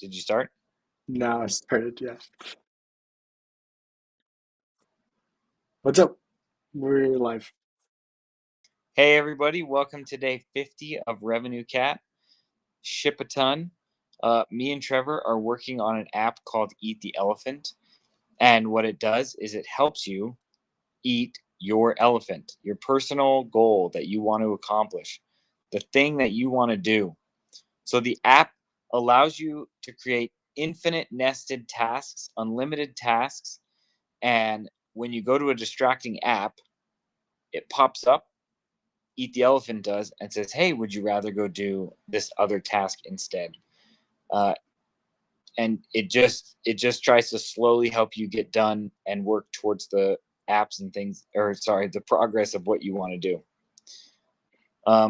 Did you start? Now I started, yeah. What's up? We're live. Hey everybody, welcome to day 50 of RevenueCat Shipathon. Me and Trevor are working on an app called Eat the Elephant, and what it does is it helps you eat your elephant, your personal goal that you want to accomplish, the thing that you want to do. So the app allows you to create infinite nested tasks, unlimited tasks, and when you go to a distracting app, it pops up, Eat the Elephant does, and says, "Hey, would you rather go do this other task instead?" Uh, and it just tries to slowly help you get done and work towards the apps and things, or sorry, the progress of what you want to do.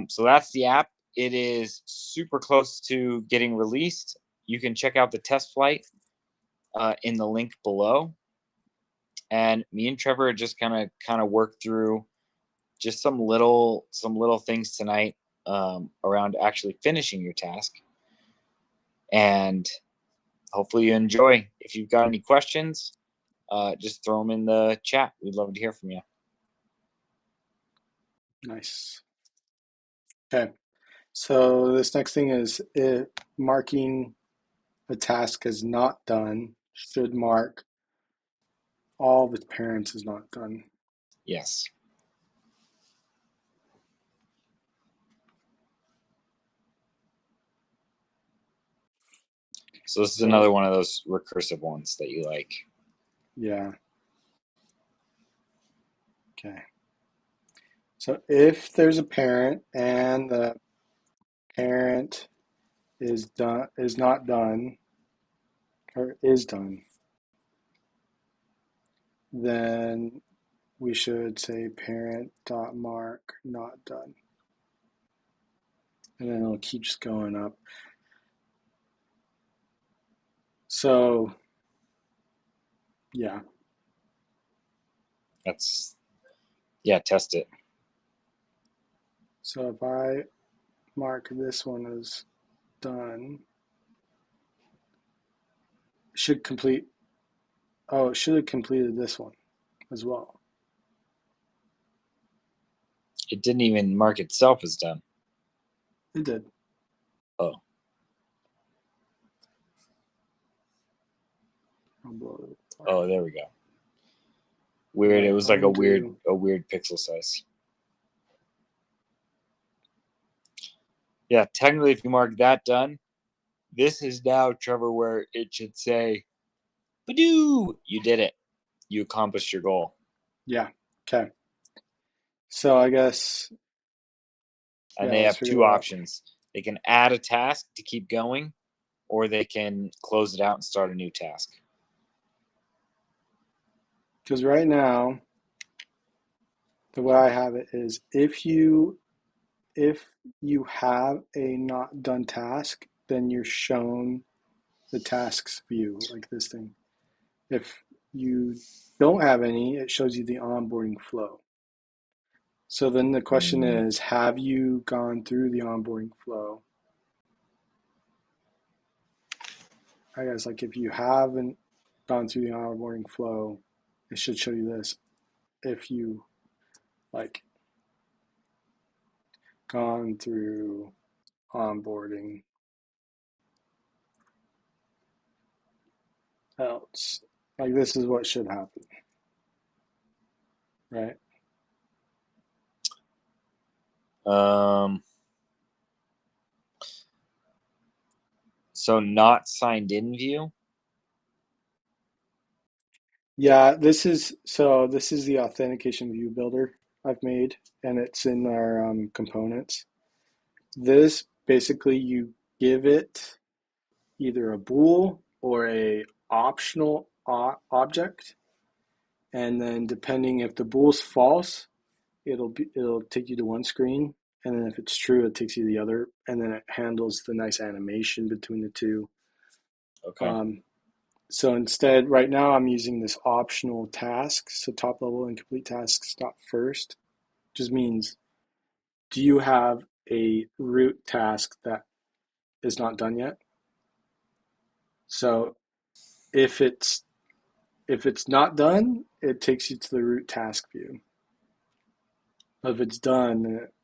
So that's the app. It is super close to getting released. You can check out the test flight in the link below. And me and Trevor just kind of work through just some little things tonight around actually finishing your task, and hopefully you enjoy. If you've got any questions, just throw them in the chat. We'd love to hear from you. Nice. Okay. So this next thing is it marking a task as not done should mark all the parents as not done. Yes. So this is another So one of those recursive ones that you like. yeah. Okay. So if there's a parent and the parent is not done or is done, then we should say parent dot mark not done. And then it'll keep just going up. So yeah. That's Yeah, test it. So if I mark this one as done, should complete, oh, it should have completed this one as well. It didn't even mark itself as done. It did. Oh, I'll blow it apart. oh, there we go. All Weird. It right, was like a weird undo. a weird pixel size. Yeah, technically, if you mark that done, this is now, Trevor, where it should say, "Badoo! You did it. You accomplished your goal." Yeah. Okay. So I guess, And yeah, they let's have figure two that out. options. They can add a task to keep going, or they can close it out and start a new task. Because right now, the way I have it is if you have a not done task, then you're shown the tasks view like this thing. If you don't have any, it shows you the onboarding flow. So then the question Mm, is, have you gone through the onboarding flow? I guess like if you haven't gone through the onboarding flow, it should show you this. If you like gone through onboarding else, like this is what should happen, right? Um, so not signed in view. Yeah, this is the authentication view builder I've made, and it's in our components. This basically you give it either a bool or a optional object, and then depending if the bool's false, it'll take you to one screen, and then if it's true, it takes you to the other, and then it handles the nice animation between the two. Okay. Um, so instead, right now I'm using this optional task. So top level incomplete tasks stop first. Just means, do you have a root task that is not done yet? So if it's not done, it takes you to the root task view. If it's done, then it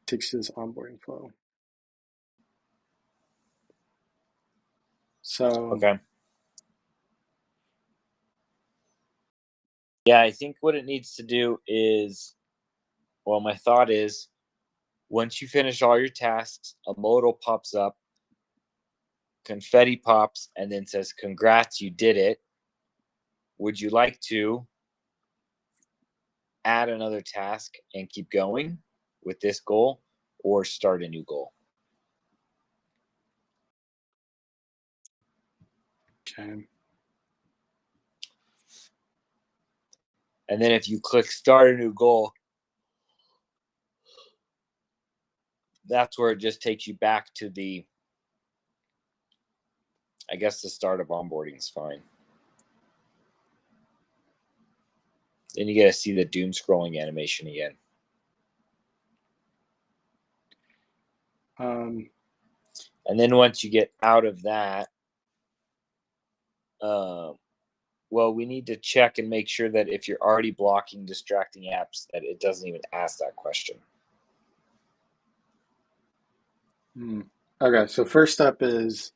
takes you to this onboarding flow. So Okay. Yeah, I think what it needs to do is, well, my thought is once you finish all your tasks, a modal pops up, confetti pops, and then says, "Congrats, you did it. Would you like to add another task and keep going with this goal or start a new goal?" okay. And then if you click start a new goal, that's where it just takes you back to the, I guess the start of onboarding is fine. Then you get to see the doom scrolling animation again. And then once you get out of that, well, we need to check and make sure that if you're already blocking distracting apps, that it doesn't even ask that question. Okay, so first step is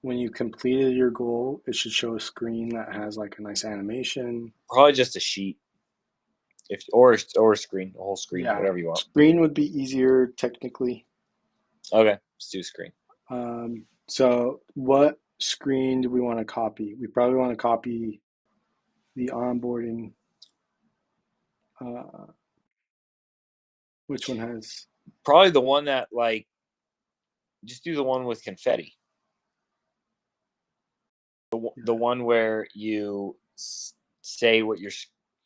when you completed your goal, it should show a screen that has like a nice animation. Probably just a sheet, if or a screen, a whole screen, Yeah, whatever you want. screen would be easier technically. Okay, let's do screen. So what screen do we want to copy? We probably want to copy the onboarding. Uh, which one has? Probably the one that like, just do the one with confetti. The one where you say what your,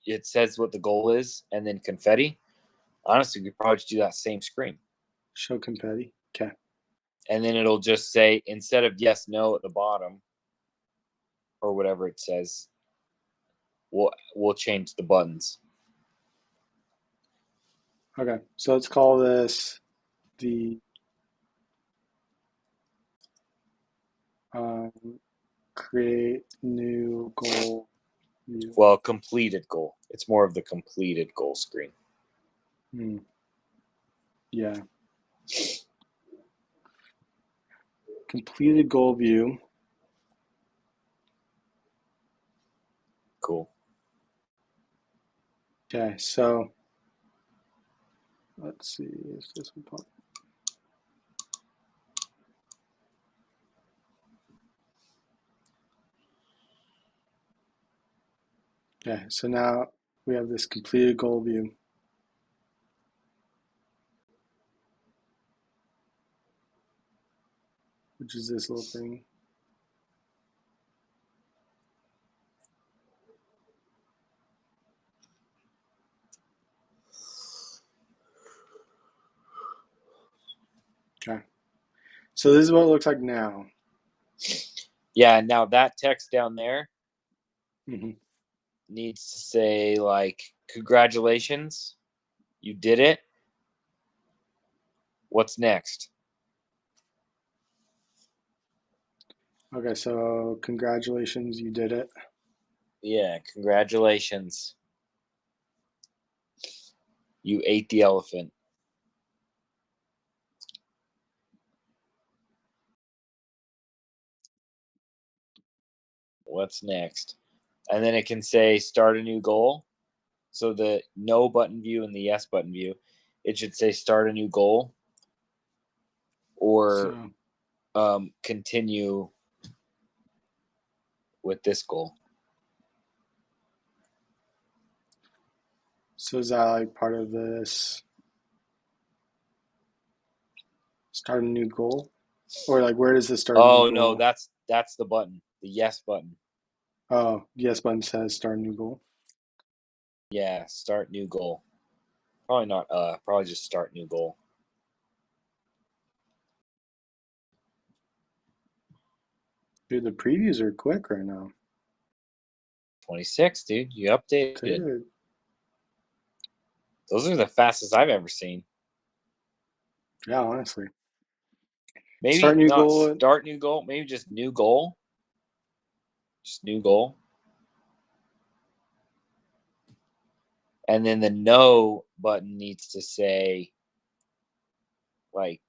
it says what the goal is, and then confetti. Honestly, we probably just do that same screen, Show confetti. Okay. and then it'll just say, instead of yes no at the bottom or whatever it says, we'll change the buttons. Okay. So let's call this the um, create new goal view. Well, completed goal. It's more of the completed goal screen. Yeah. Completed goal view. Cool. Okay. So let's see. Is this one pop? Okay. So now we have this completed goal view. Which is this little thing. Okay. So this is what it looks like now. Yeah, now that text down there Mm-hmm. needs to say like, congratulations, you did it. What's next? Okay, so congratulations, you did it. Yeah, congratulations. You ate the elephant. What's next? And then it can say start a new goal. So the no button view and the yes button view, it should say start a new goal or So, continue with this goal. so is that like part of this start a new goal? Or like where does this start a new Oh no, goal? that's the button, the yes button. Oh, yes button says start a new goal. Yeah, start new goal. Probably not probably just start new goal. Dude, the previews are quick right now. 26, dude. You updated. Dude. Those are the fastest I've ever seen. Yeah, honestly. Start Maybe new not goal. start new goal, maybe just new goal. Just new goal. And then the no button needs to say, like,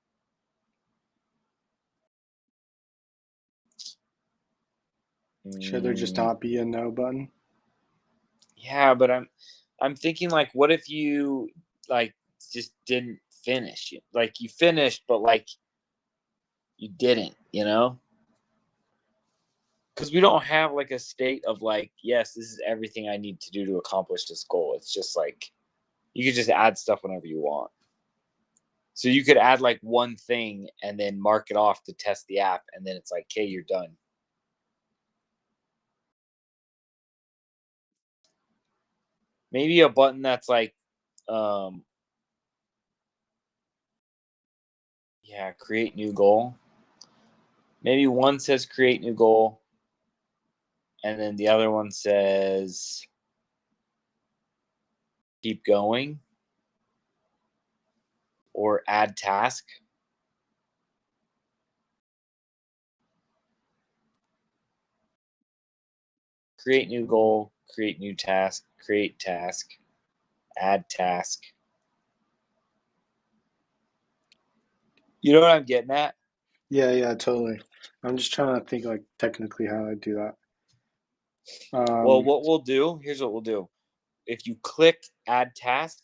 Should there just mm, not be a no button? yeah, but I'm thinking like, what if you like just didn't finish? Like you finished, but like you didn't, you know? Because we don't have like a state of like, yes, this is everything I need to do to accomplish this goal. It's just like you could just add stuff whenever you want. So you could add like one thing and then mark it off to test the app, and then it's like, okay, you're done. Maybe a button that's like, um, yeah, create new goal. Maybe one says create new goal, and then the other one says keep going or add task. Create new goal, create new task, create task, add task. You know what I'm getting at? Yeah, yeah, totally. I'm just trying to think like technically how I do that. Well, Um, what we'll do, here's what we'll do. If you click add task,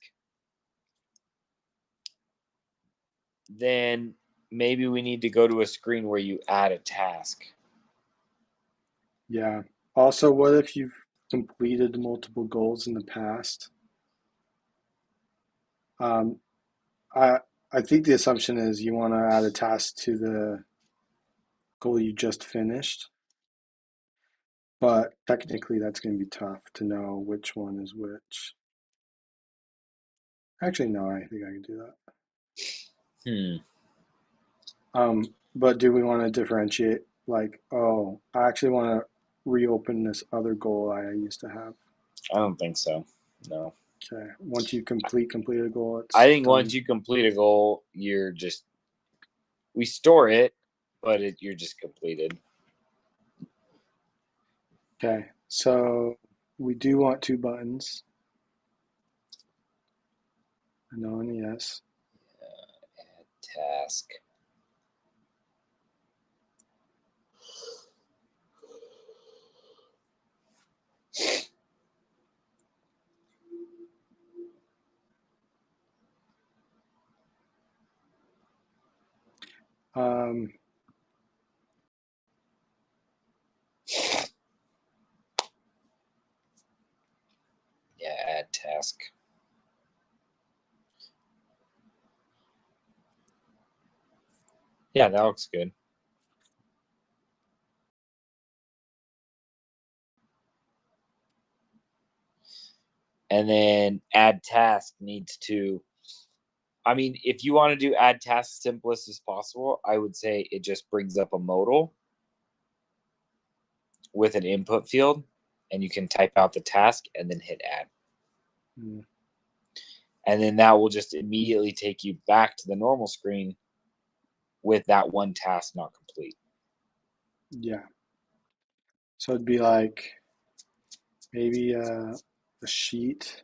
then maybe we need to go to a screen where you add a task. yeah. Also, what if you've completed multiple goals in the past? Um, I I think the assumption is you want to add a task to the goal you just finished, but technically that's going to be tough to know which one is which. Actually, no, I think I can do that. Hmm. But do we want to differentiate like, oh, I actually want to reopen this other goal I used to have? I don't think so. No. Okay. Once you complete a goal, I it's think once done. you complete a goal, you're just we store it, but you're just completed. Okay. So we do want two buttons, a no and a yes. Add task. Um, Yeah, add task. Yeah, that looks good. And then add task needs to, I mean, if you want to do add task simplest as possible, I would say it just brings up a modal with an input field, and you can type out the task and then hit add. mm, And then that will just immediately take you back to the normal screen with that one task not complete. yeah. So it'd be like maybe a sheet.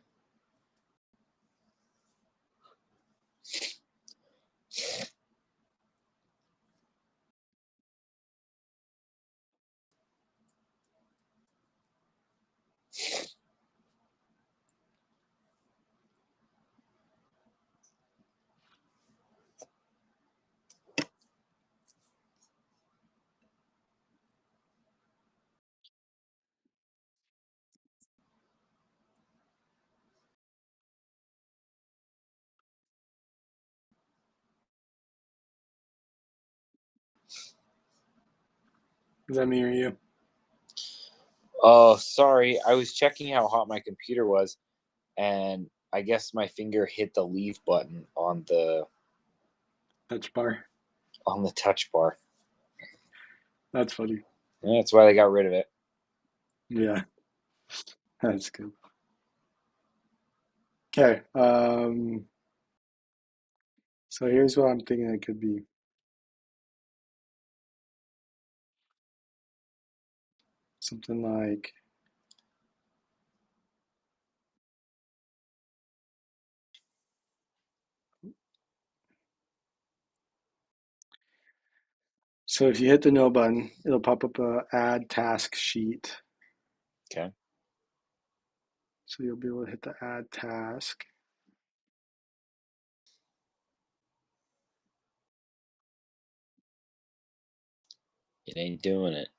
Is that me or you? Oh, sorry. I was checking how hot my computer was, and I guess my finger hit the leave button Touch bar. on the touch bar. That's funny. And that's why they got rid of it. Yeah, that's good. Okay. So here's what I'm thinking it could be. something like so if you hit the no button, it'll pop up a add task sheet. Okay. So you'll be able to hit the add task. It ain't doing it.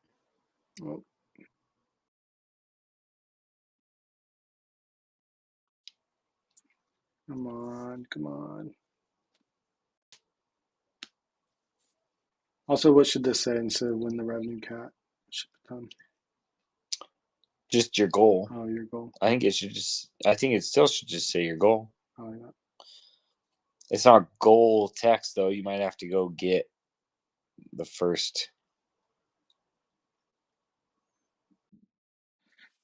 Oh, come on, come on. Also, what should this say instead of win the revenue cat Shipathon? Just your goal. Oh, your goal. I think it still should just say your goal. Oh, yeah. It's not goal text though. You might have to go get the first.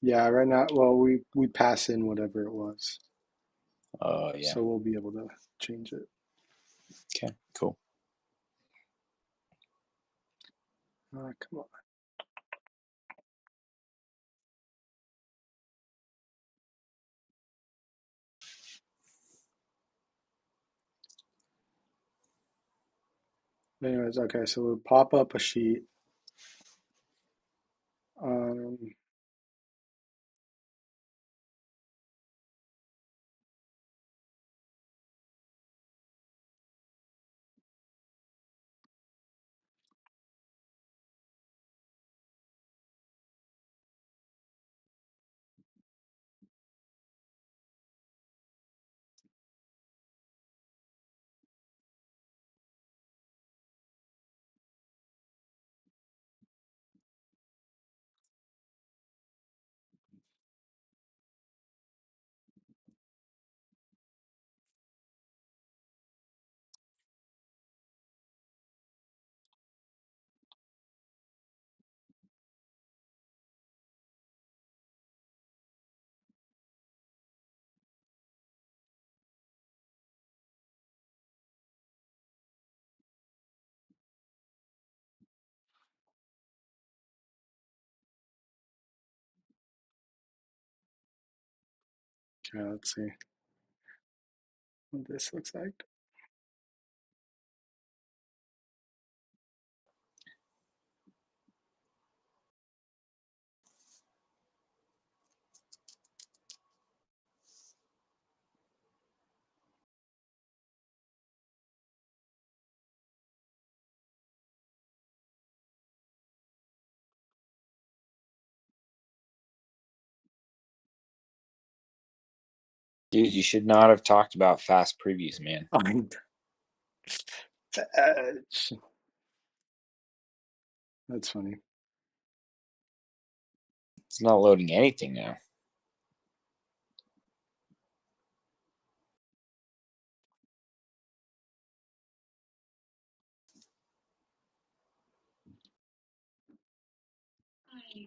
Yeah, right now, well, we pass in whatever it was, Oh yeah. so we'll be able to change it. Okay. Cool. Come on. Anyways, okay, so we'll pop up a sheet. Um, okay, let's see what this looks like. Dude, you should not have talked about fast previews, man. That's funny. It's not loading anything now.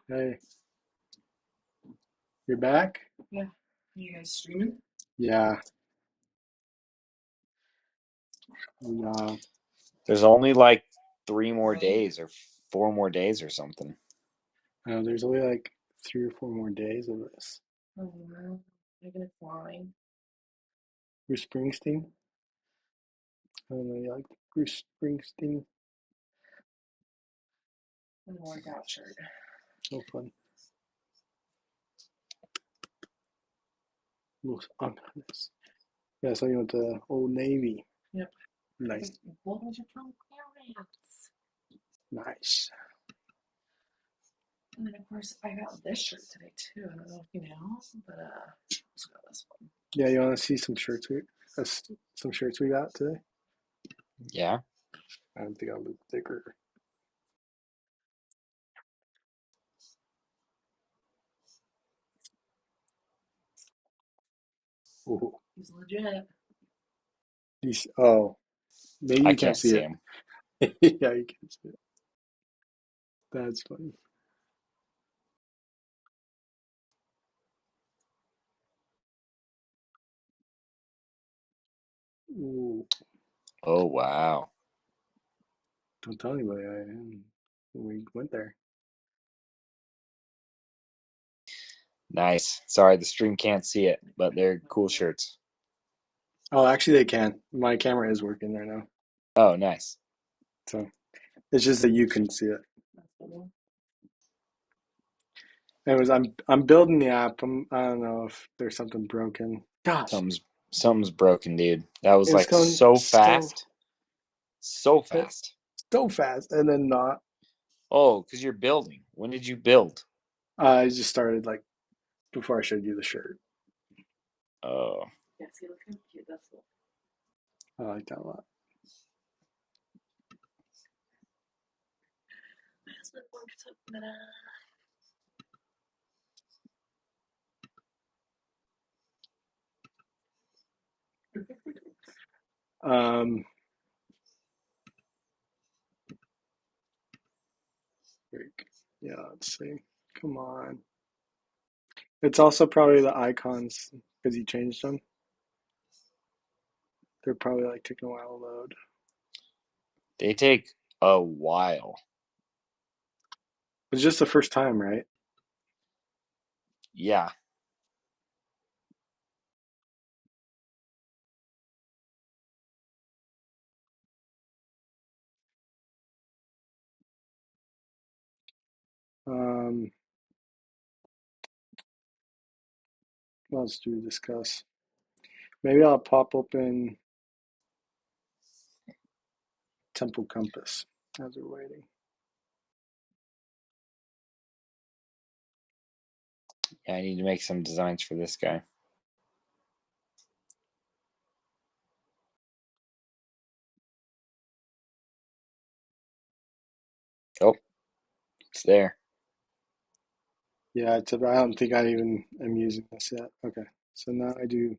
Hey, you're back? Yeah. You guys streaming? Yeah, There's only like 3 more days or 4 more days or something. there's only like 3 or 4 more days of this. Oh no. I get flying. Bruce Springsteen? I don't know, you like Bruce Springsteen? And a workout shirt. So fun. Most honest. Yeah, so you went to Old Navy. Yep. Nice. What was your from parents? Nice. And then of course I got this shirt today too. I don't know if you know, but I also got this one. Yeah, you want to see some shirts we got today? Yeah. I don't think I'll look thicker. Ooh. He's legit. Oh, maybe I you can't can't see see it. him. Yeah, you can see it. That's funny. Ooh, Oh, wow. don't tell anybody we went there. Nice. Sorry, the stream can't see it, but they're cool shirts. Oh, actually, they can. My camera is working right now, Oh, nice. so it's just that you can see it. Anyways, I'm building the app. I don't know if there's something broken. Gosh, Something's broken, dude. That was it's like going so fast. So fast. so fast, and then not. Oh, because you're building. When did you build? I just started like before I showed you the shirt. Oh. Yeah, see, look how cute that's. I like that a lot. My husband works up that. Um, yeah, let's see. Come on. It's also probably the icons because you changed them. They're probably like taking a while to load. They take a while. It's just the first time, right? Yeah. Um, what else do we discuss? Maybe I'll pop open Temple Compass as we're waiting. Yeah, I need to make some designs for this guy. Oh, it's there. Yeah, I don't think I even am using this yet. Okay, so now I do.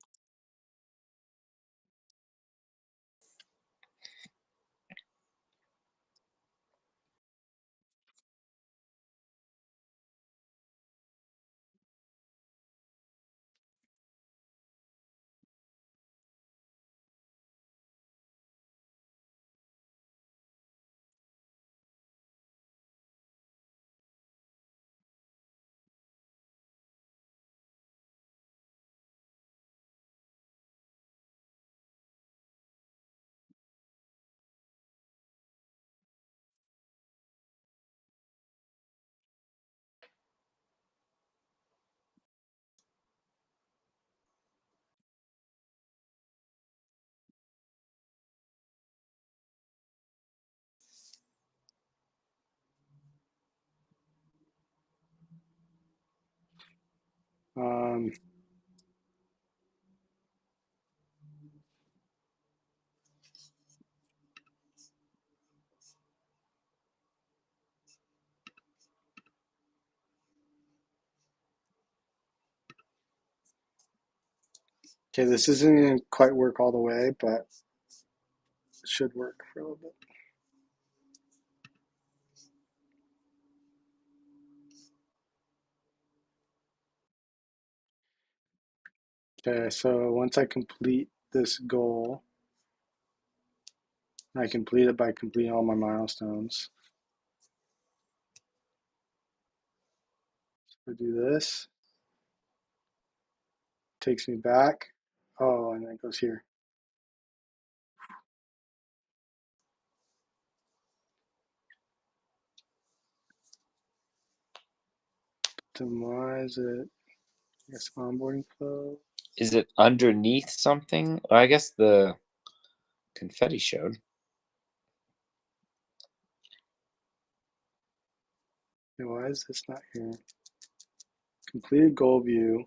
Um, okay, this isn't going to quite work all the way, but it should work for a little bit. Okay, so once I complete this goal, I complete it by completing all my milestones. So I do this, takes me back. Oh, and then it goes here. Then why is it, I guess, onboarding flow? Is it underneath something? I guess the confetti showed. Okay, why is this not here? Completed goal view.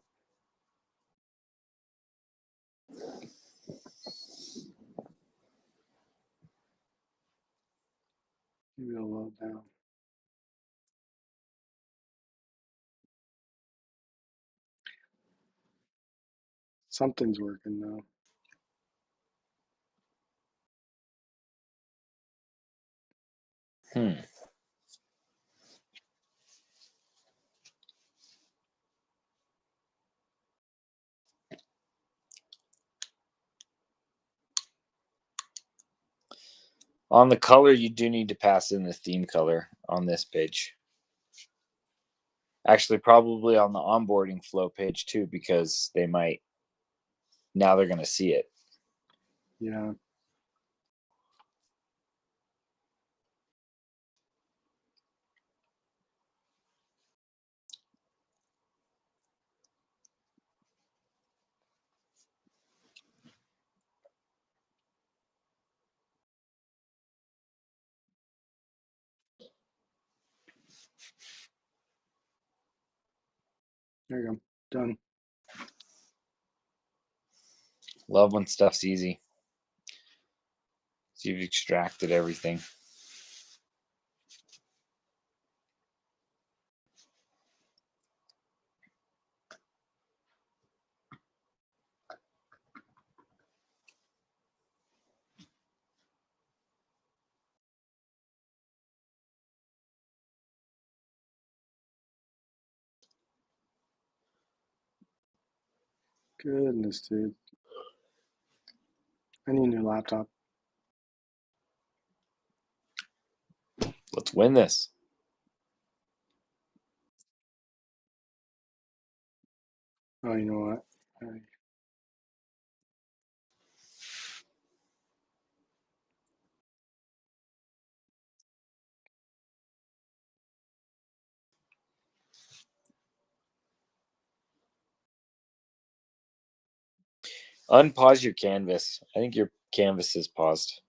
Maybe it'll load down. Something's working though. Hmm. On the color, you do need to pass in the theme color on this page. Actually, probably on the onboarding flow page too, because they might, now they're going to see it. Yeah. There you go. Done. Love when stuff's easy. So you've extracted everything. Goodness, dude. I need a new laptop. Let's win this. Oh, you know what? Unpause your canvas. I think your canvas is paused.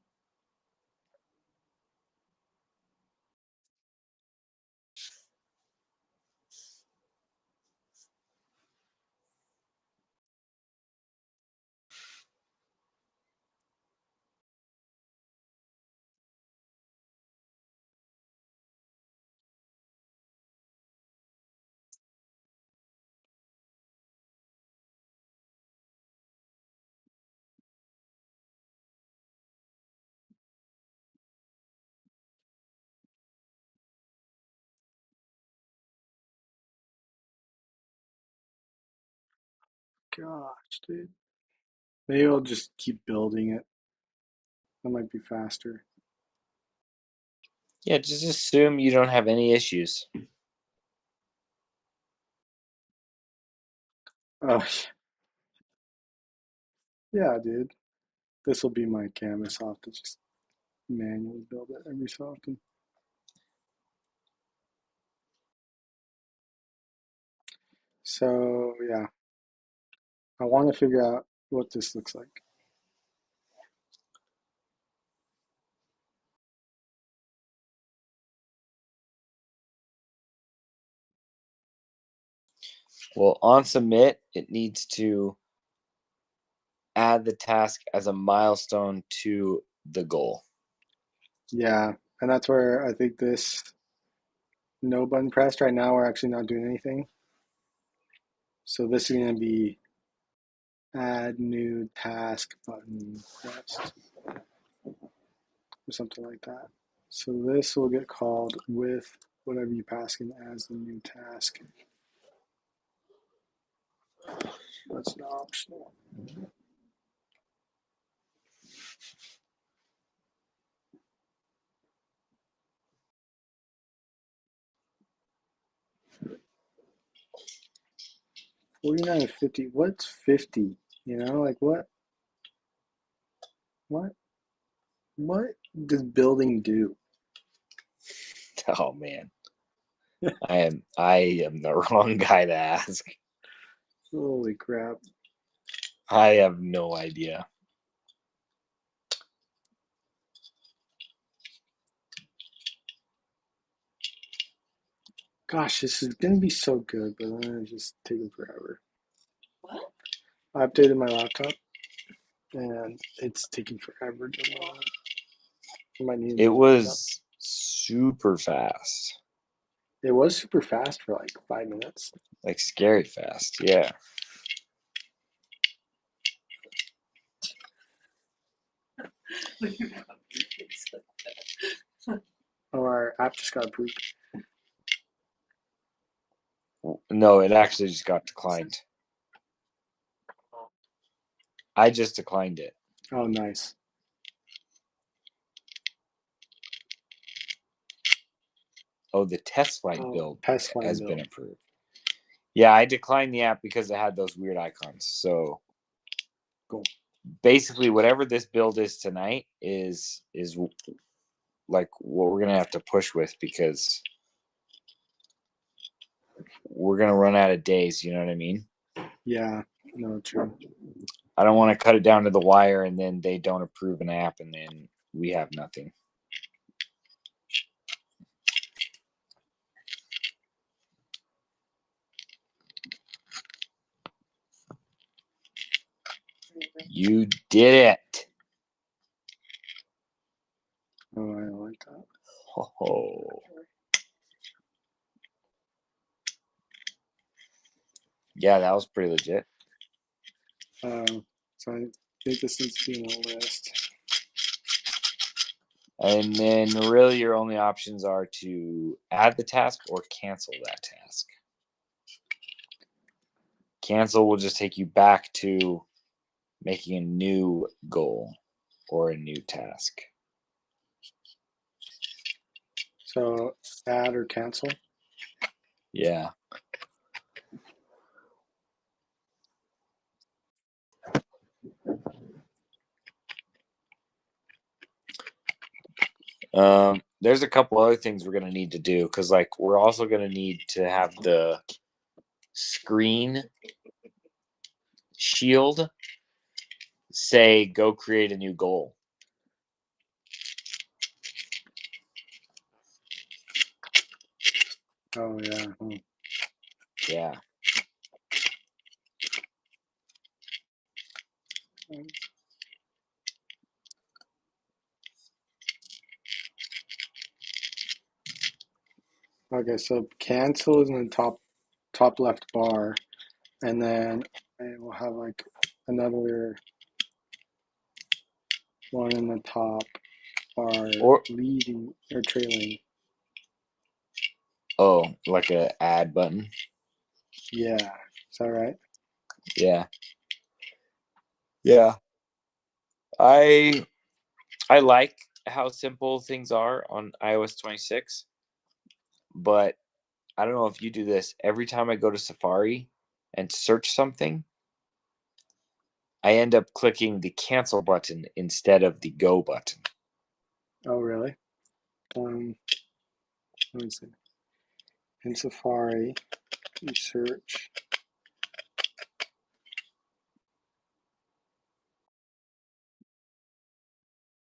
Gosh, dude. Maybe I'll just keep building it. That might be faster. Yeah, just assume you don't have any issues. Oh, yeah, dude. This will be my canvas. I'll have to just manually build it every so often. So, yeah. I want to figure out what this looks like. Well, on submit, it needs to add the task as a milestone to the goal. Yeah, and that's where I think this no button pressed right now, we're actually not doing anything. So this is going to be add new task button pressed or something like that. So this will get called with whatever you pass in as the new task. That's not optional. $49.50. What's 50? You know, like what? What? What does building do? Oh man. I am the wrong guy to ask. Holy crap. I have no idea. Gosh, this is going to be so good, but I'm going to just taking forever. What? I updated my laptop and it's taking forever to load. I might need a It new laptop. was super fast. It was super fast for like 5 minutes. Like scary fast. Yeah. Oh, our app just got approved. No, it actually just got declined. I just declined it. Oh, nice. Oh, the test flight Oh, build test flight has build. been approved. Yeah, I declined the app because it had those weird icons. So Cool. basically, whatever this build is tonight is like what we're gonna have to push with, because we're gonna run out of days. You know what I mean? Yeah, no, true. I don't want to cut it down to the wire and then they don't approve an app and then we have nothing. You did it. Oh, I like that. Oh. Yeah, that was pretty legit. So I think this needs to be on the list. And then really your only options are to add the task or cancel that task. Cancel will just take you back to making a new goal or a new task. So add or cancel. Yeah. There's a couple other things we're gonna need to do, because like we're also gonna need to have the screen shield say go create a new goal. Oh yeah. Yeah. Okay, so cancel is in the top left bar, and then I will have like another one in the top bar Or leading or trailing. oh, like a add button. Yeah, is that right? Yeah. Yeah. I like how simple things are on iOS 26, but I don't know if you do this. Every time I go to Safari and search something, I end up clicking the cancel button instead of the go button. Oh really? Let me see. In Safari, you search.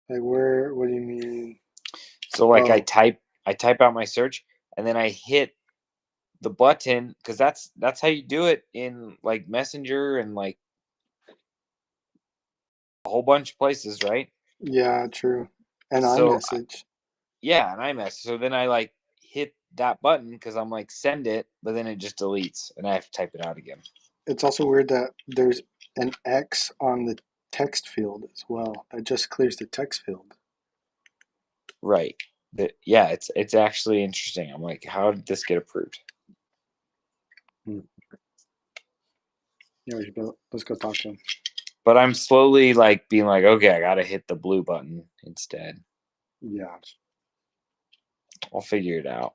Like where? What do you mean? So like Oh, I type out my search and then I hit the button, because that's how you do it in like Messenger and like a whole bunch of places, right? yeah, true. And So iMessage. yeah, and iMessage. So then I like hit that button because I'm like send it, but then it just deletes and I have to type it out again. It's also weird that there's an X on the text field as well. That just clears the text field. Right. Yeah, it's actually interesting. I'm like, how did this get approved? Hmm. Yeah, let's go talk to him. But I'm slowly like being like, okay, I gotta hit the blue button instead. Yeah. I'll figure it out.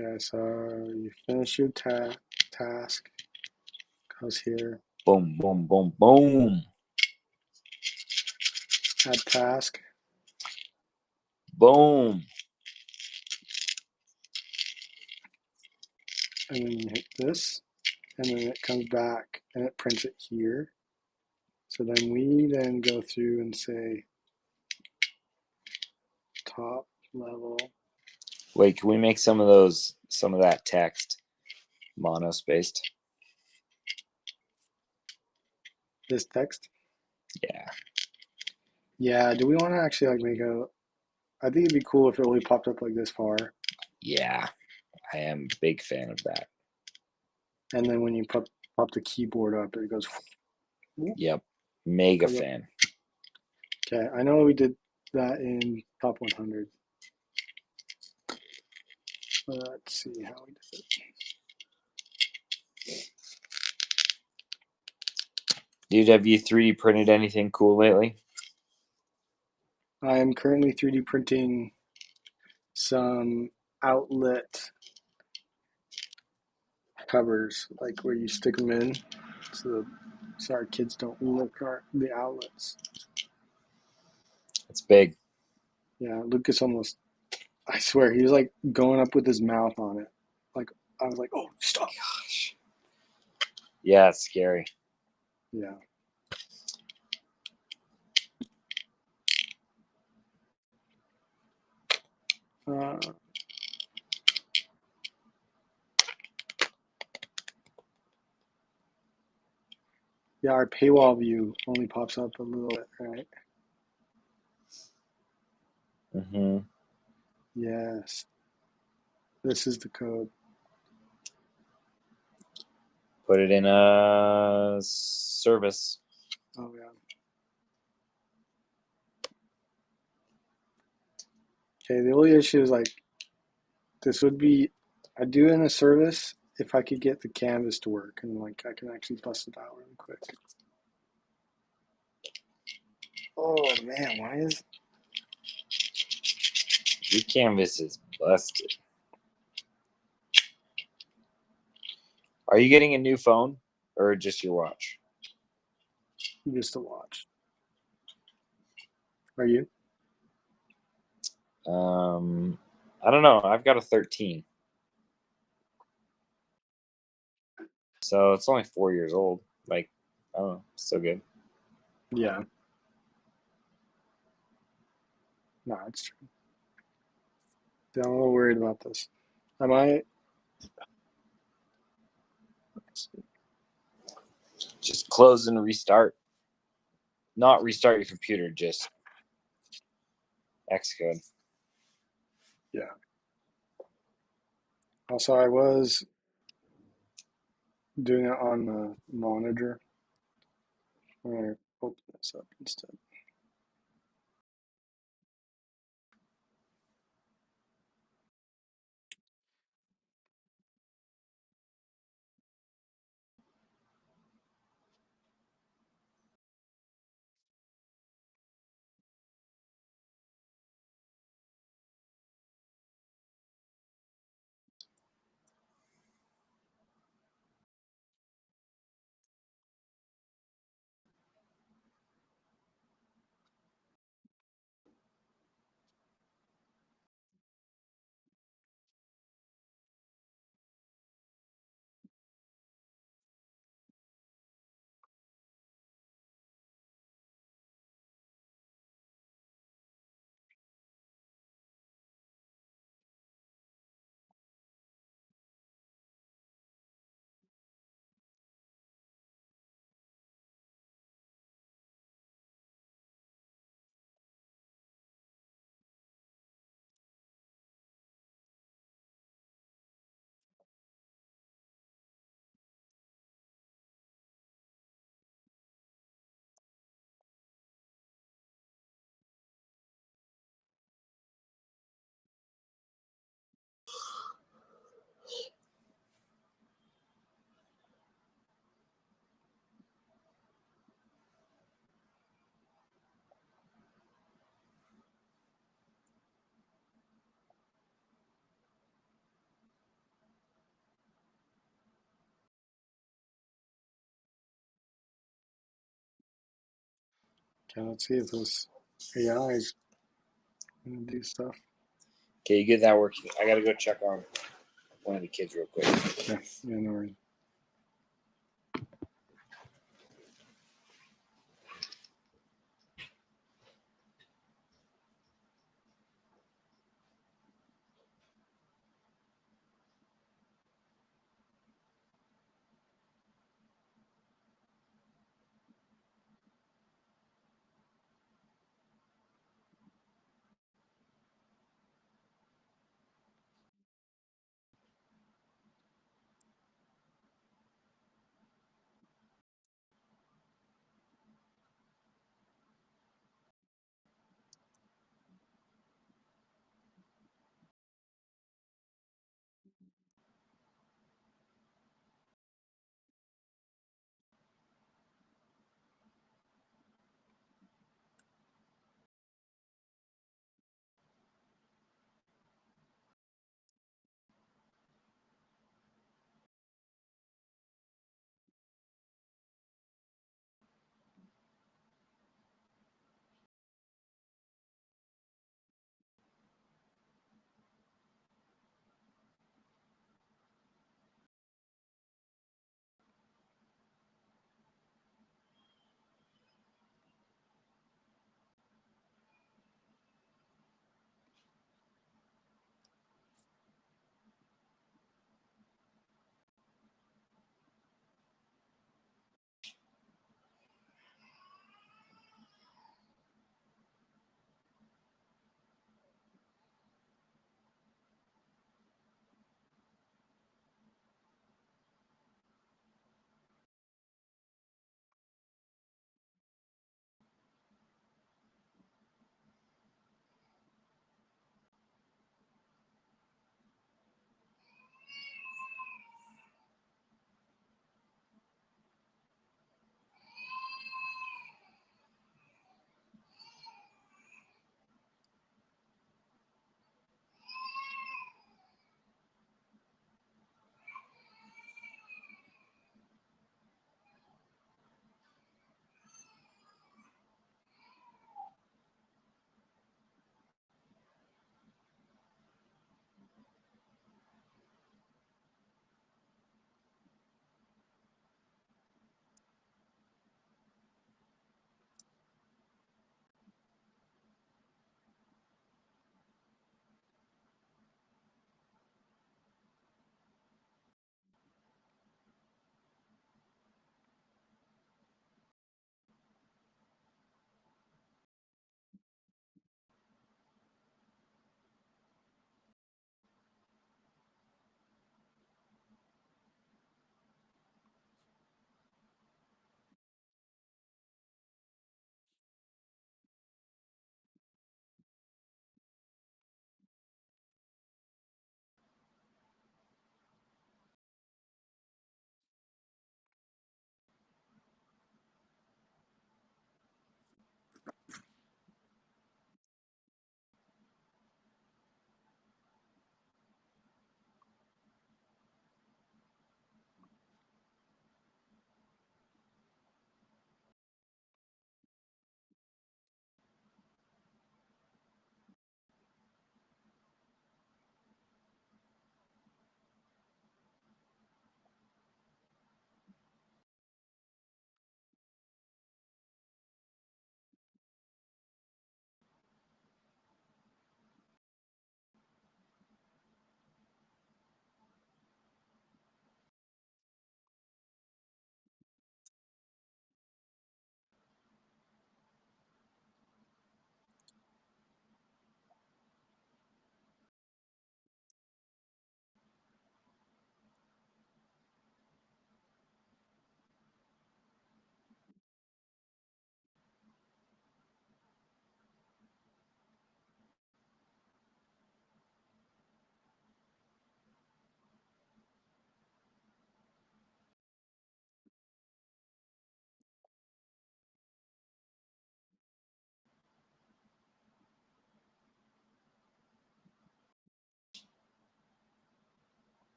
Okay, so you finish your task. Goes here. Boom, boom, boom, boom. Add task. Boom. And then you hit this. And then it comes back and it prints it here. So then we then go through and say top level. Wait, can we make some of that text monospaced? This text. Yeah. Yeah, do we want to actually like make a I think it'd be cool if it only popped up like this far. Yeah. I am a big fan of that. And then when you pop the keyboard up, it goes. Yep. Mega Cool. fan. Okay, I know we did that in top 100. Let's see how we did it. Dude, have you 3D printed anything cool lately? I am currently 3D printing some outlet covers, like where you stick them in, so our kids don't look at the outlets. It's big. Yeah, Lucas almost, I swear, he was like going up with his mouth on it. Like, I was like, oh, stop. Gosh. Yeah, it's scary. Yeah. Uh, yeah, our paywall view only pops up a little bit, right? Mm-hmm. Yes. This is the code. Put it in a service. Oh, yeah. Okay, the only issue is like, this would be, I'd do it in a service if I could get the canvas to work and like I can actually bust it out really quick. Oh man, why is Your canvas is busted. Are you getting a new phone or just your watch? just a watch? Are you? I don't know. I've got a 13. So it's only 4 years old. Like, I don't know. Still good. Yeah. No, it's true. I'm a little worried about this. I might. Just close and restart. Not restart your computer, just Xcode. Yeah. Also, I was doing it on the monitor. I'm gonna open this up instead. Okay, let's see if this AI is gonna do stuff. Okay, you get that working. I gotta go check on one of the kids real quick. Yeah, no worries.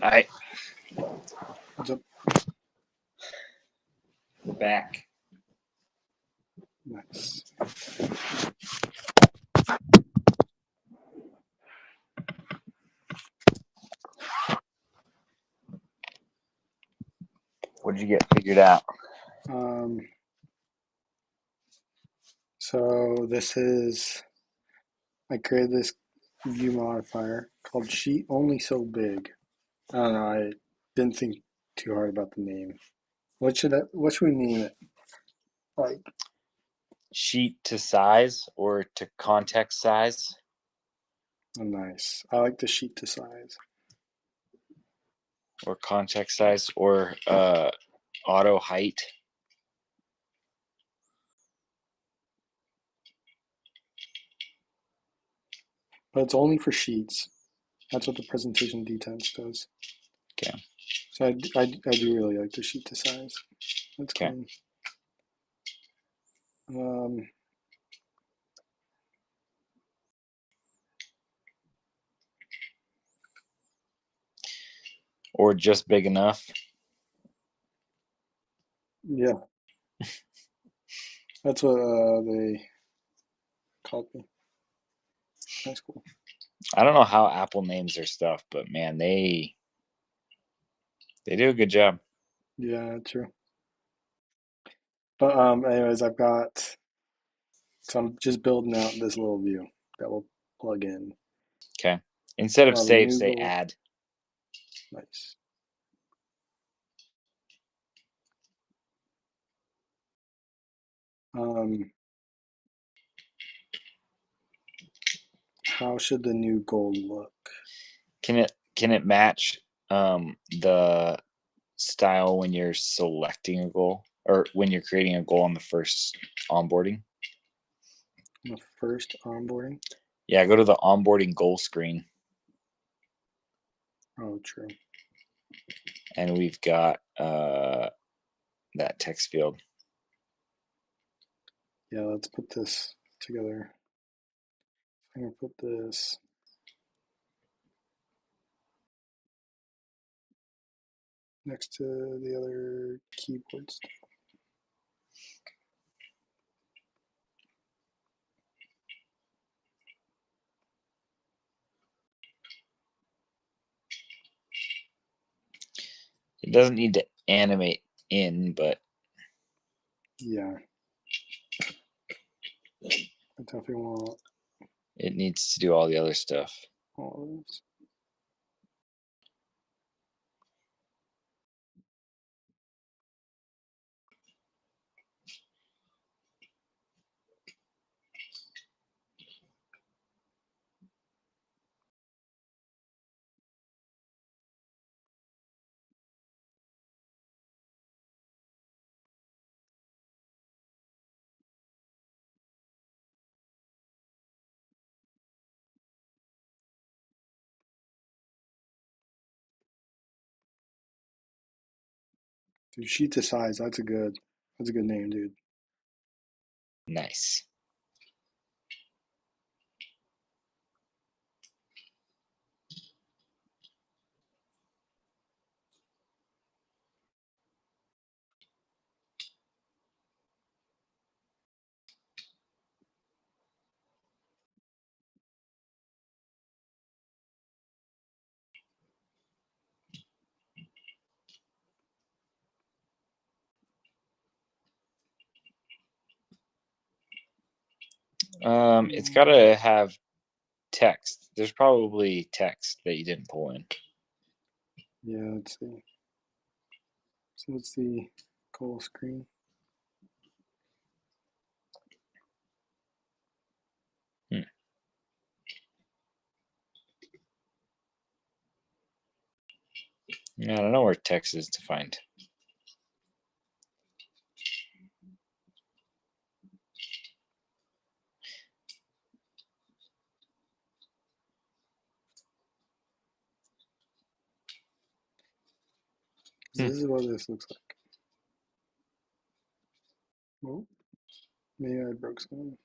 Hi. What's up? We're back. Nice. What did you get figured out? So this is, I created this view modifier called sheet only so big. I don't know, I didn't think too hard about the name. What should we name it? Like, Sheet to size or to context size oh, nice. I like the sheet to size. or context size or auto height. But it's only for sheets. That's what the presentation detents does. Okay. So I do really like the sheet to size. That's Okay. clean. Or just big enough. Yeah. That's what they called me. That's cool. I don't know how Apple names their stuff, but man, they do a good job. Yeah, true. But anyways, so I'm just building out this little view that will plug in. Okay. Instead of The save, new say goal. add. Nice. How should the new goal look? Can it match the style when you're selecting a goal or when you're creating a goal on the first onboarding? The first onboarding? Yeah, go to the onboarding goal screen. Oh, true. And we've got that text field. Yeah, let's put this together. I'm gonna put this next to the other keyboard stuff. It doesn't need to animate in, but Yeah. I definitely want it needs to do all the other stuff. all of this. Dude, sheet to size, that's a good name, dude. Nice. It's got to have text. There's probably text that you didn't pull in. Yeah, let's see. So what's the goal screen? I don't know where text is to find. This is what this looks like. Oh, maybe I broke something.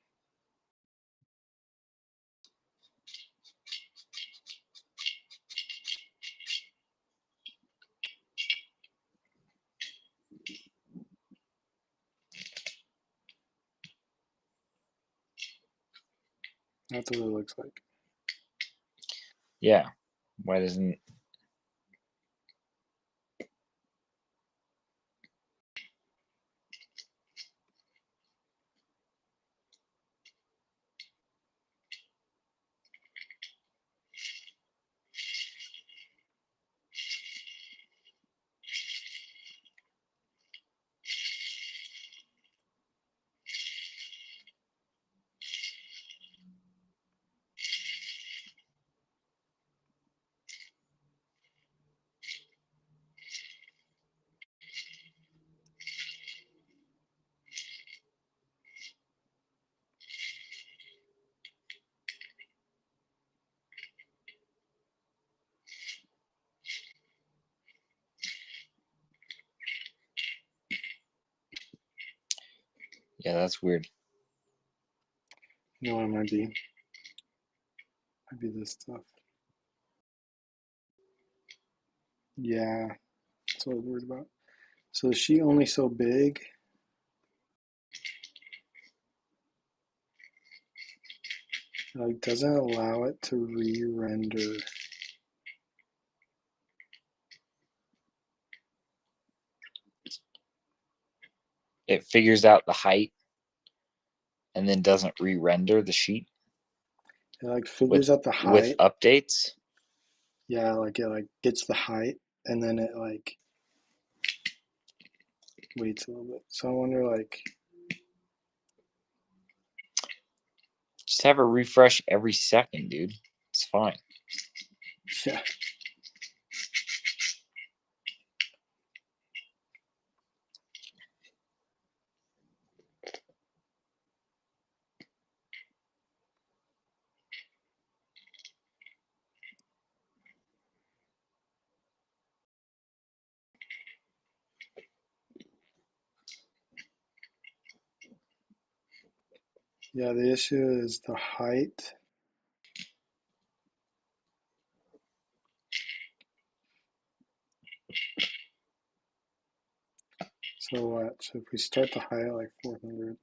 That's what it looks like. Yeah. Why doesn't... Yeah, that's weird. You know what it might be? Might be this stuff. Yeah, that's what I was worried about. So is she only so big? Like, doesn't allow it to re-render. It figures out the height and then doesn't re-render the sheet It like figures out the with height. updates. Yeah, like it like gets the height and then it like waits a little bit. So I wonder like Just have a refresh every second, dude. It's fine. yeah. Yeah, the issue is the height. So what? So if we start the height at like 400,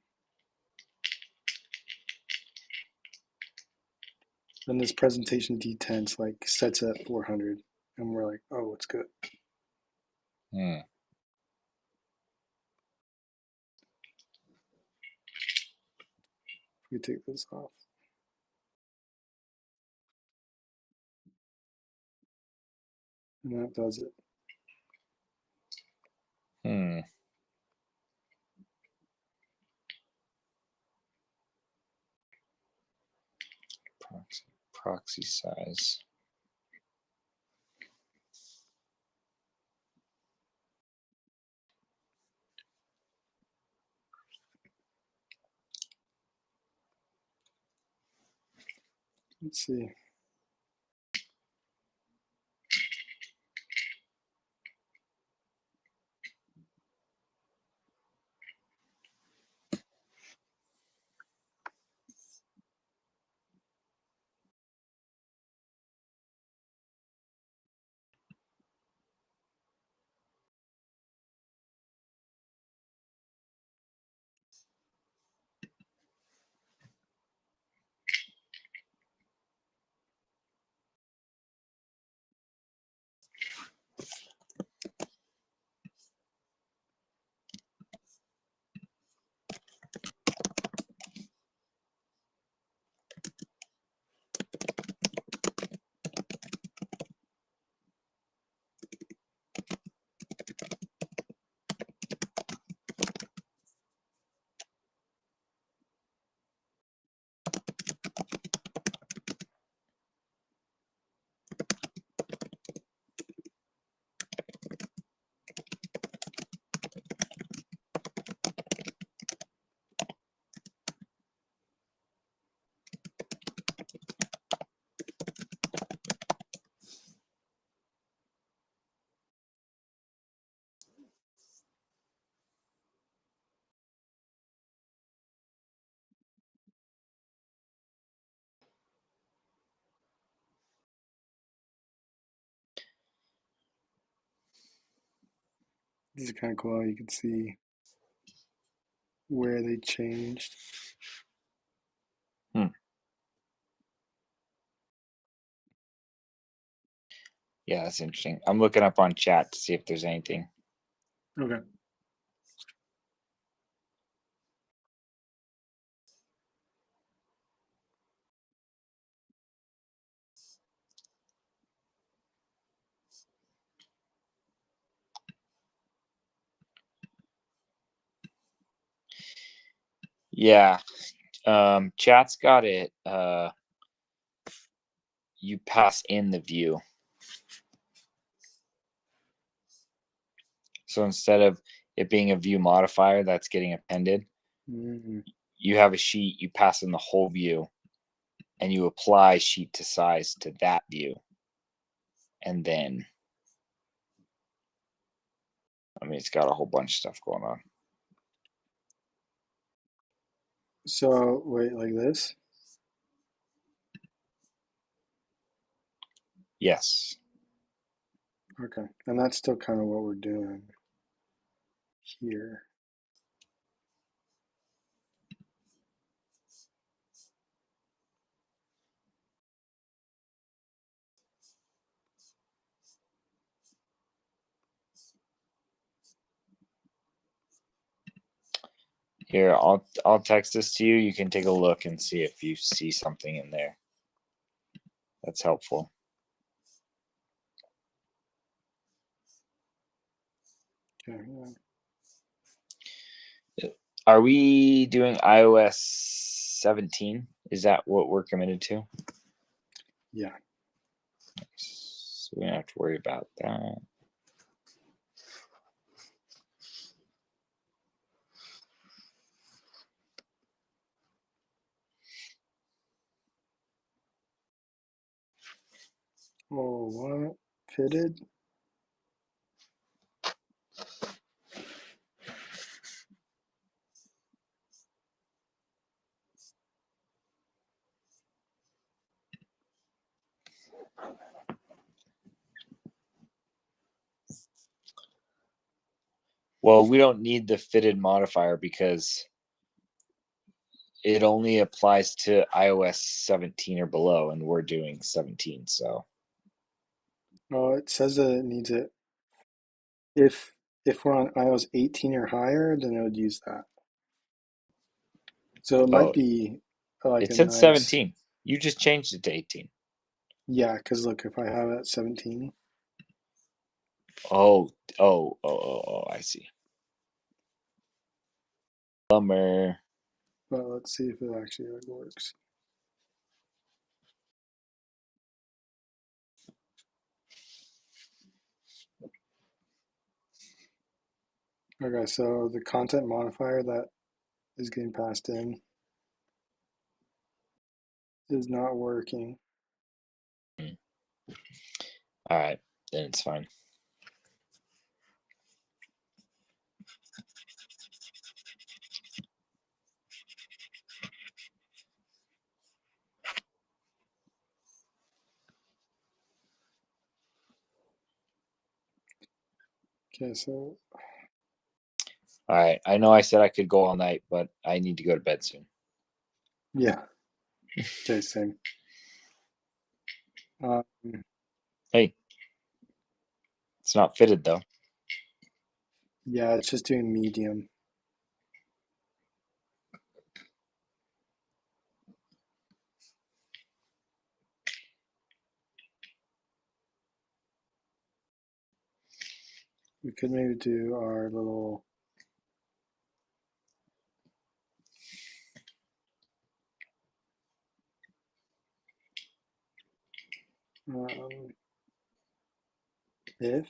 then this presentation D10's like sets at 400, and we're like, oh, it's good. Hmm. If we take this off, and that does it. Hmm. Proxy size. Let's see. This is kind of cool. You can see where they changed. Hmm. Yeah, that's interesting. I'm looking up on chat to see if there's anything. Okay. Yeah. Chat's got it. You pass in the view. So instead of it being a view modifier that's getting appended, you have a sheet, you pass in the whole view, and you apply sheet to size to that view. And then, I mean, it's got a whole bunch of stuff going on. So wait, like this? Yes. Okay. And that's still kind of what we're doing here. Here, I'll text this to you. You can take a look and see if you see something in there. That's helpful. Okay. Are we doing iOS 17? Is that what we're committed to? Yeah. So we don't have to worry about that. Oh, what? Fitted? Well, we don't need the fitted modifier because it only applies to iOS 17 or below, and we're doing 17. So, Oh, it says that it needs it. If we're on iOS 18 or higher, then it would use that. So it might oh, be like it a said nice, 17. You just changed it to 18. yeah, because look, if I have it at 17, Oh, I see. Bummer. but let's see if it actually works. Okay, so the content modifier that is getting passed in is not working. All right, then it's fine. Okay, so All right, I know I said I could go all night, but I need to go to bed soon. yeah, okay, same. Um, Hey, it's not fitted though. yeah, it's just doing medium. We could maybe do our little if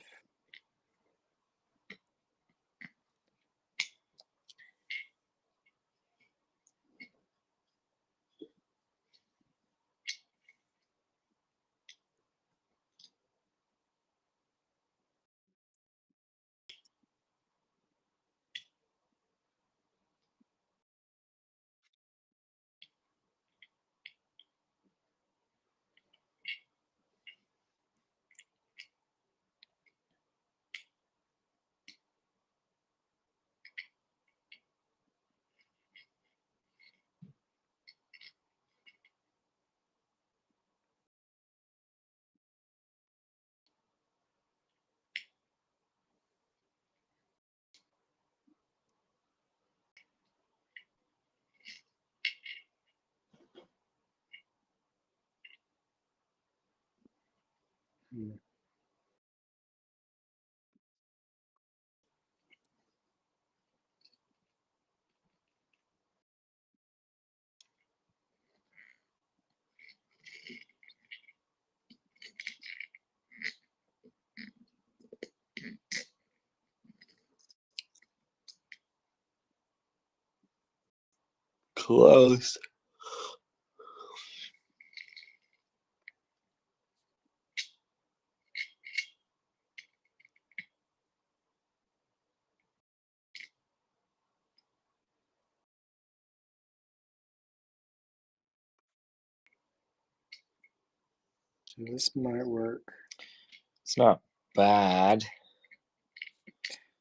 Mm. Close. So this might work. It's not bad.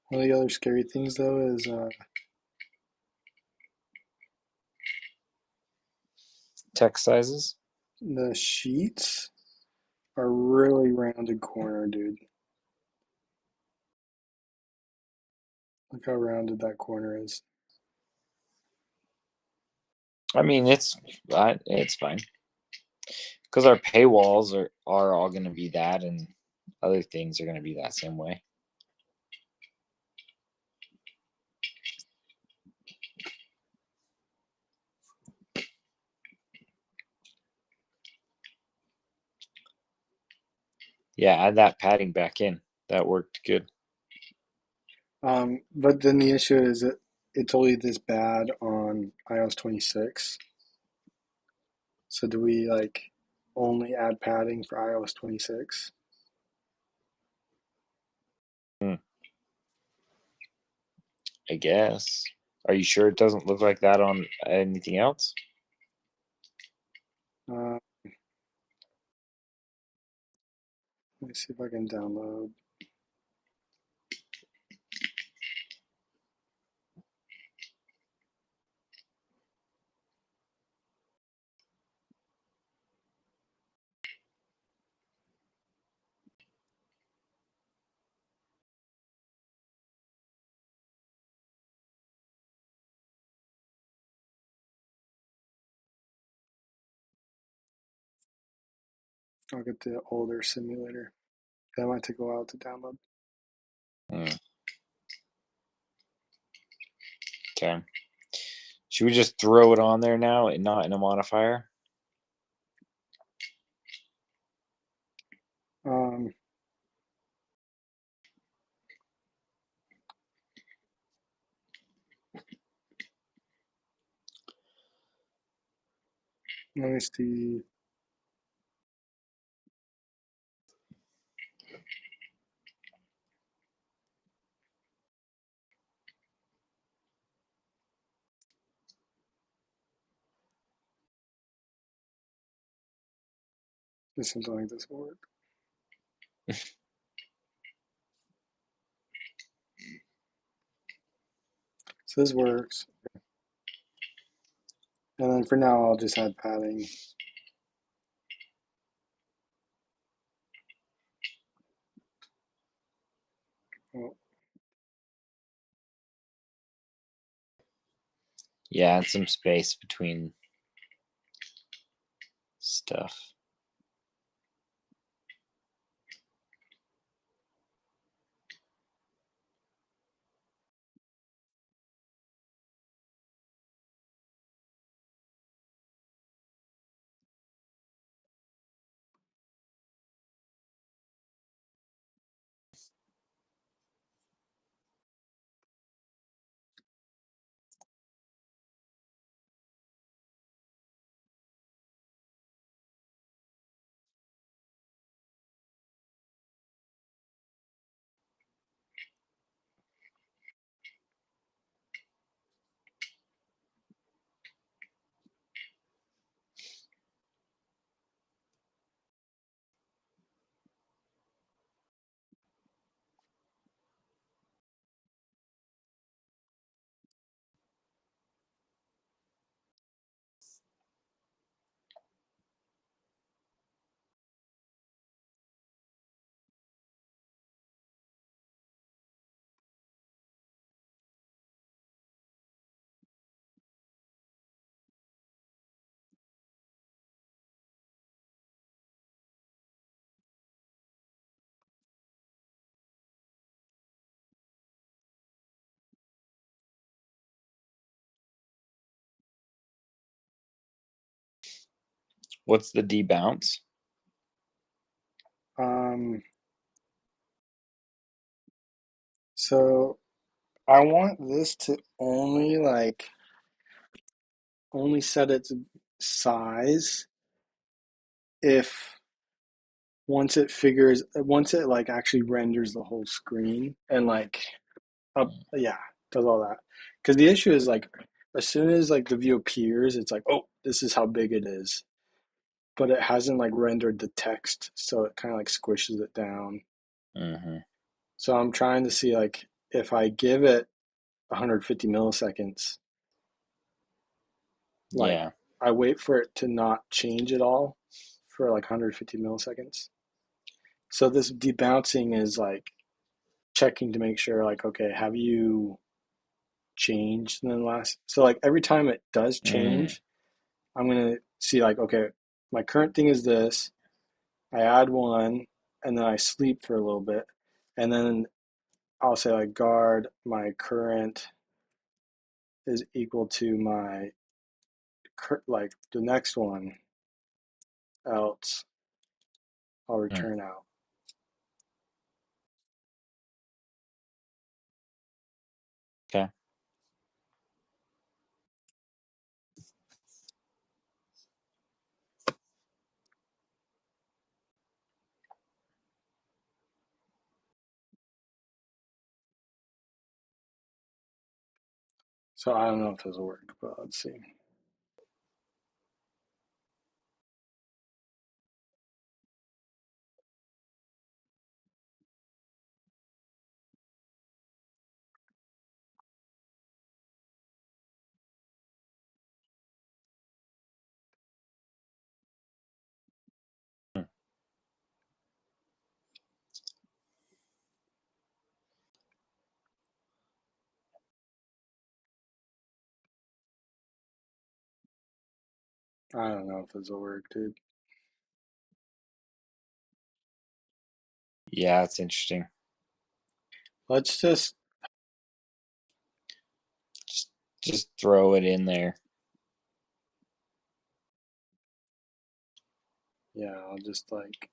One of the other scary things though is Text sizes. the sheets are really rounded corner, dude. Look how rounded that corner is. I mean, it's fine because our paywalls are all going to be that, and other things are going to be that same way. Yeah, add that padding back in. That worked good. But then the issue is that it's only this bad on iOS 26. So do we like only add padding for iOS 26? I guess. Are you sure it doesn't look like that on anything else? Let me see if I can download. I'll get the older simulator. That might take a while to download. Okay. Should we just throw it on there now and not in a modifier? Um, Let me see. Just something like this will work. So this works. And then for now, I'll just add padding. Oh, Yeah, and some space between stuff. What's the debounce? So I want this to only set its size if once it like actually renders the whole screen and like does all that. Because the issue is like as soon as like the view appears, it's like, oh, this is how big it is. But it hasn't like rendered the text, so it kind of like squishes it down. Mm-hmm. So I'm trying to see like if I give it 150 milliseconds, like Yeah. I wait for it to not change at all for like 150 milliseconds. So this debouncing is like checking to make sure like, okay, have you changed in the last, so like every time it does Mm. change, I'm gonna see like, okay, my current thing is this, I add one and then I sleep for a little bit and then I'll say like guard my current is equal to my like the next one, else I'll return out. Okay. So I don't know if this will work, but let's see. I don't know if this will work, dude. Yeah, it's interesting. Let's Just throw it in there. yeah, I'll just like,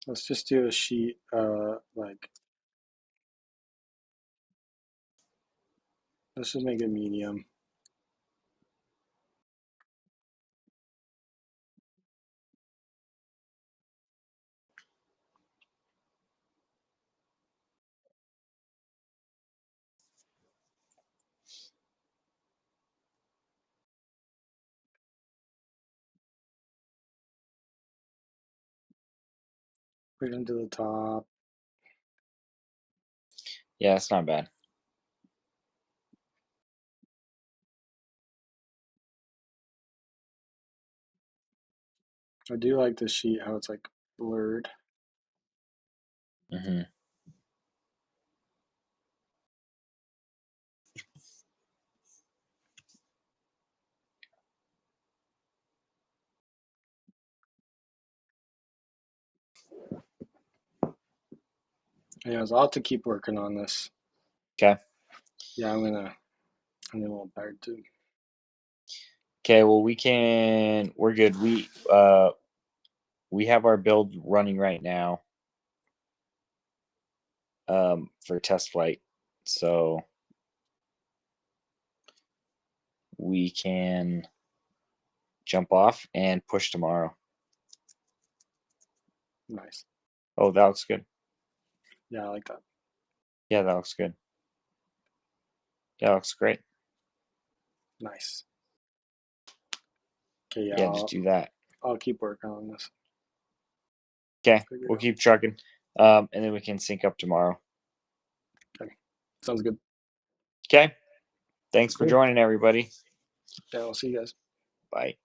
let's just do a sheet, like, let's just make it medium. Push into the top. Yeah, it's not bad. I do like this sheet, how it's like blurred. Mm-hmm. Anyways, I'll have to keep working on this. Okay. Yeah, I need a little better too. Okay. Well, we're good. We have our build running right now for test flight, so we can jump off and push tomorrow. Nice. Oh, that looks good. Yeah, I like that. Yeah, that looks good. Yeah, that looks great. Nice. Okay, Yeah, just do that. I'll keep working on this. Okay, Figure it we'll out. keep trucking, and then we can sync up tomorrow. Okay, sounds good. Okay, thanks for Cool. joining, everybody. Yeah, I'll see you guys. Bye.